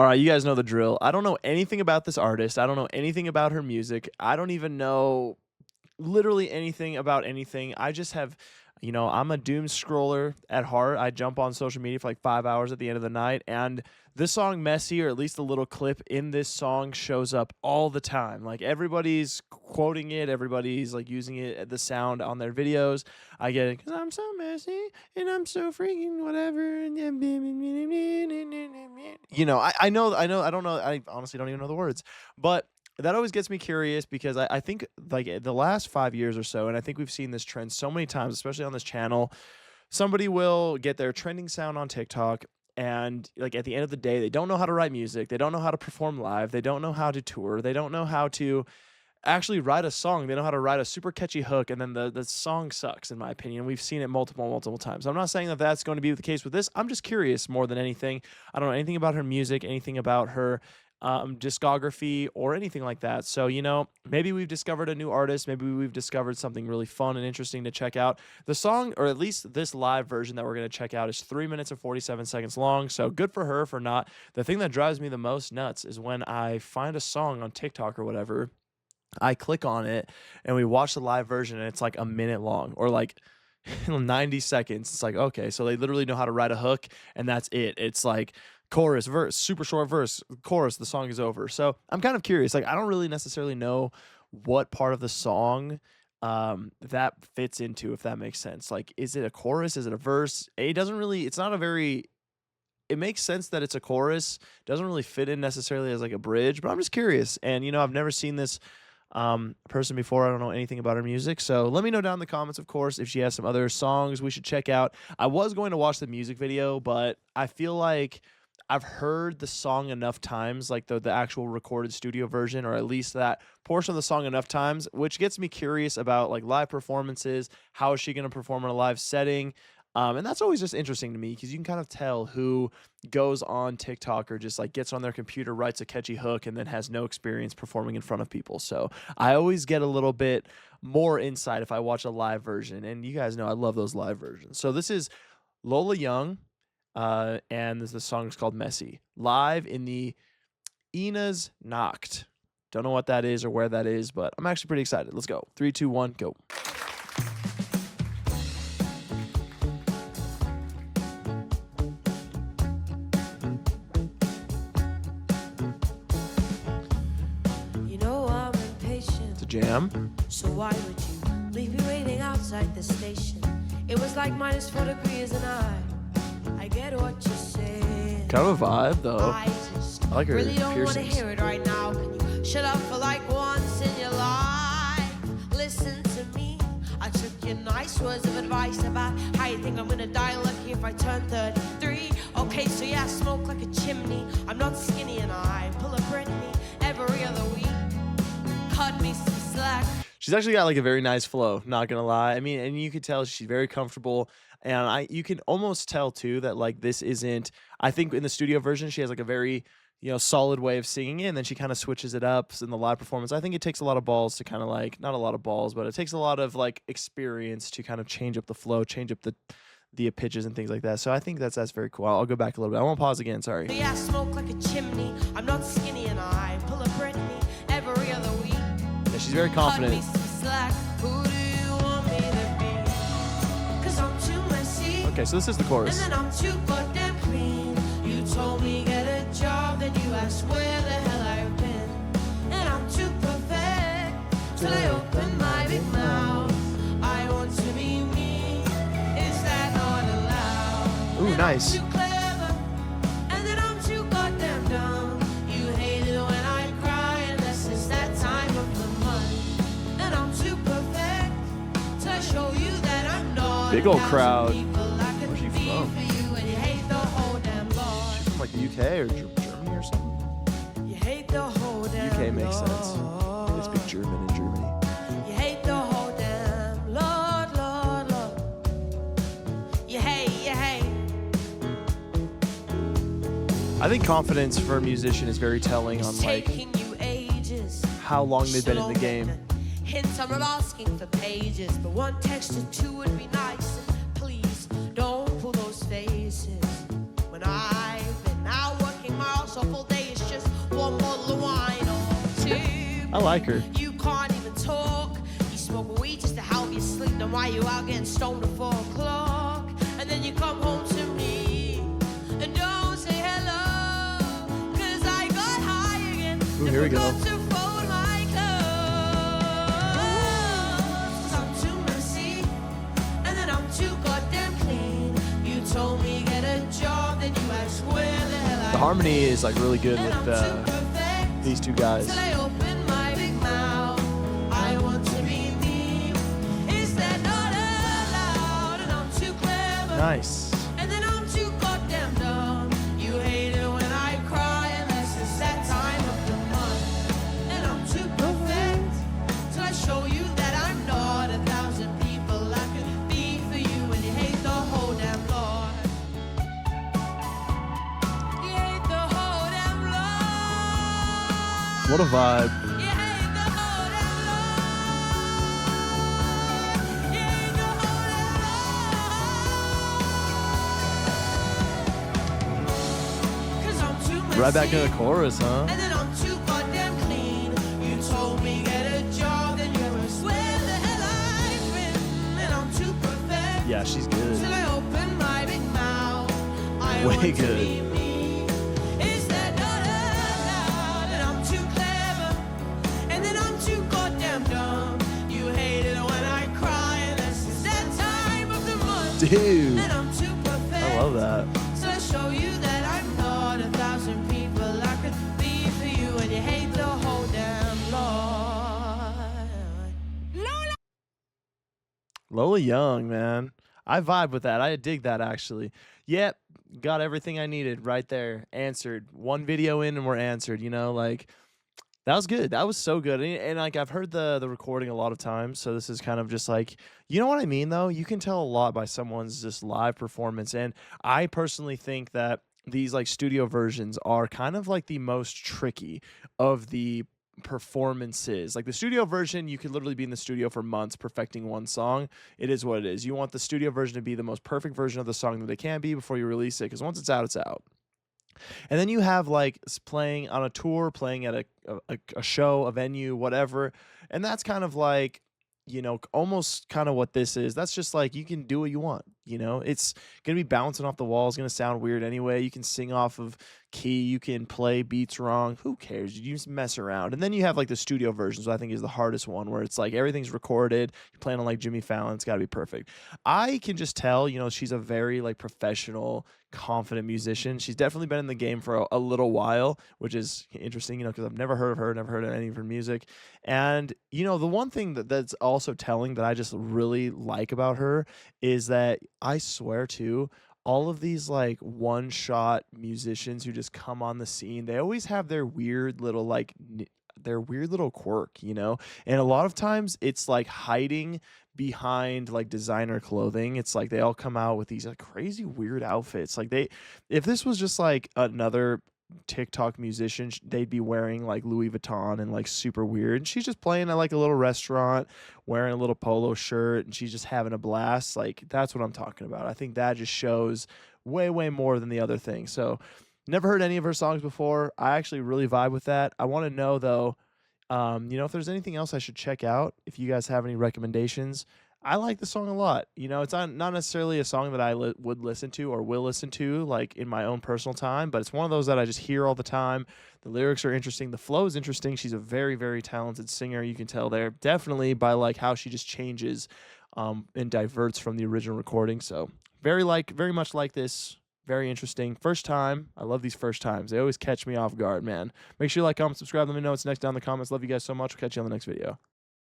All right, you guys know the drill. I don't know anything about this artist. I don't know anything about her music. I don't even know literally anything about anything. I just have, I'm a doom scroller at heart. I jump on social media for like 5 hours at the end of the night, and this song Messy, or at least a little clip in this song, shows up all the time. Like everybody's quoting it, everybody's like using it, the sound on their videos. I get it because I'm so messy and I'm so freaking whatever. I don't know. I honestly don't even know the words, but that always gets me curious because I think like the last 5 years or so, and I think we've seen this trend so many times, especially on this channel, somebody will get their trending sound on TikTok, and like at the end of the day, they don't know how to write music, they don't know how to perform live, they don't know how to tour, they don't know how to actually write a song, they know how to write a super catchy hook, and then the song sucks, in my opinion. We've seen it multiple times. I'm not saying that that's going to be the case with this. I'm just curious more than anything. I don't know anything about her music, anything about her discography or anything like that. So, maybe we've discovered a new artist. Maybe we've discovered something really fun and interesting to check out. The song, or at least this live version that we're going to check out, is 3 minutes and 47 seconds long. So good for her for not. The thing that drives me the most nuts is when I find a song on TikTok or whatever, I click on it and we watch the live version and it's like a minute long or like 90 seconds. It's like, okay, so they literally know how to write a hook and that's it. It's like chorus, verse, super short verse, chorus, the song is over. So I'm kind of curious. Like, I don't really necessarily know what part of the song that fits into, if that makes sense. Like, is it a chorus? Is it a verse? It's not a very, it makes sense that it's a chorus. Doesn't really fit in necessarily as like a bridge, but I'm just curious. And, I've never seen this person before. I don't know anything about her music. So let me know down in the comments, of course, if she has some other songs we should check out. I was going to watch the music video, but I feel like I've heard the song enough times, like the actual recorded studio version, or at least that portion of the song enough times, which gets me curious about like live performances. How is she going to perform in a live setting? And that's always just interesting to me because you can kind of tell who goes on TikTok or just like gets on their computer, writes a catchy hook, and then has no experience performing in front of people. So I always get a little bit more insight if I watch a live version. And you guys know I love those live versions. So this is Lola Young. And the song is called Messy, live in the Ina's Nacht. Don't know what that is or where that is, but I'm actually pretty excited. Let's go. 3, 2, 1, go. I'm impatient. It's a jam. So why would you leave me waiting outside the station? It was like -4 degrees and I get what you're saying. Kind of a vibe, though. I just I like her really don't want to piercings. hear it right now. Can you shut up for like once in your life? Listen to me. I took your nice words of advice about how you think I'm gonna die lucky if I turn 33. Okay, so yeah, I smoke like a chimney. I'm not skinny and I pull a Britney every other week. Cut me some slack. She's actually got like a very nice flow, not gonna lie. I mean, and you could tell she's very comfortable. And you can almost tell too that like this isn't, I think in the studio version she has like a very, solid way of singing it, and then she kind of switches it up in the live performance. I think it takes a lot of balls to kind of like, not a lot of balls, but it takes a lot of like experience to kind of change up the flow, change up the pitches and things like that. So I think that's very cool. I'll go back a little bit. I won't pause again, sorry. Yeah, I smoke like a chimney. I'm not skinny and I pull a Britney every other week. Yeah, she's very confident. Cut me some slack. Who do you want me to be? 'Cause I'm too messy. Okay, so this is the chorus. And then I'm too goddamn clean. You told me get a job, then you asked where the hell I've been. And I'm too perfect till I open my big mouth. I want to be me. Is that not allowed? Ooh, nice. I'm too clever, and then I'm too goddamn dumb. You hate it when I cry, unless it's that time of the month. And I'm too perfect to show you that I'm not. Big old crowd. Where's she from? She's from like the UK or Germany or something? You hate the whole damn UK makes sense. They speak German in Germany. You hate the whole damn Lord, Lord, Lord. You hate. I think confidence for a musician is very telling on like Taking you ages. how long they've been in the game. Hints I'm not asking for pages, but one text or two would be nice. And please don't pull those faces when I've been out working my house. A full day is just one bottle of wine or two. I like her. You can't even talk. You smoke weed just to help you sleep. Then why you out getting stoned at 4 o'clock? And then you come home to me and don't say hello, 'cause I got high again. Ooh, here we go. Forgot to fold my clothes. I'm too messy, and then I'm too goddamn clean. You told me get a job, then you asked where the hell I The harmony is like really good and with I'm too perfect. these two guys. Till I open my big mouth, I want to be me. Is that not allowed? And I'm too clever. Nice. And then I'm too goddamn dumb. You hate it when I cry, unless it's that time of the month. And I'm too perfect till I show you that I'm not 1,000 people I could be for you, and you hate the whole damn lot. You hate the whole damn lot. What a vibe. You hate the whole damn lot. You hate the whole damn lot. 'Cause I'm too messy. Right back to the chorus, huh? And then I'm too goddamn clean. You told me get a job, then you asked where the hell I've been. And I'm too perfect Yeah, she's till good. I open my big mouth. I Way want to good. be me. Is that not allowed? And I'm too clever. And then I'm too goddamn dumb. You hate it when I cry, and this is that time of the month. Dude, And I'm too perfect. I love that. So I show you that I'm not 1,000 people I could be for you, and you hate the whole damn lot. Lola! Lola Young, man. I vibe with that. I dig that actually. Yep, got everything I needed right there. Answered. One video in and we're answered, you know, like that was good. That was so good. And like I've heard the recording a lot of times, so this is kind of just like, you know what I mean though? You can tell a lot by someone's just live performance. And I personally think that these like studio versions are kind of like the most tricky of the performances. Like the studio version, you could literally be in the studio for months perfecting one song. It is what it is. You want the studio version to be the most perfect version of the song that it can be before you release it, because once it's out, it's out. And then you have like playing on a tour, playing at a show, a venue, whatever. And that's kind of like, you know, almost kind of what this is. That's just like you can do what you want. You know, it's going to be bouncing off the walls, going to sound weird anyway. You can sing off of key, you can play beats wrong. Who cares? You just mess around. And then you have like the studio versions, which I think is the hardest one, where it's like everything's recorded. You're playing on like Jimmy Fallon. It's got to be perfect. I can just tell, you know, she's a very like professional, confident musician. She's definitely been in the game for a little while, which is interesting, you know, because I've never heard of her, never heard of any of her music. And, you know, the one thing that's also telling that I just really like about her is that I swear to all of these like one shot musicians who just come on the scene, they always have their weird little like their weird little quirk, you know? And a lot of times it's like hiding behind like designer clothing. It's like they all come out with these like crazy weird outfits. Like if this was just like another TikTok musician, they'd be wearing like Louis Vuitton and like super weird. And she's just playing at like a little restaurant, wearing a little polo shirt, and she's just having a blast. Like that's what I'm talking about. I think that just shows way more than the other thing. So never heard any of her songs before. I actually really vibe with that. I want to know though, you know, if there's anything else I should check out, if you guys have any recommendations. I like the song a lot. You know, it's not necessarily a song that I would listen to or will listen to like in my own personal time, but it's one of those that I just hear all the time. The lyrics are interesting. The flow is interesting. She's a very talented singer. You can tell there definitely by like how she just changes and diverts from the original recording. So very much like this. Very interesting. First time. I love these first times. They always catch me off guard, man. Make sure you like, comment, subscribe. Let me know what's next down in the comments. Love you guys so much. We'll catch you on the next video.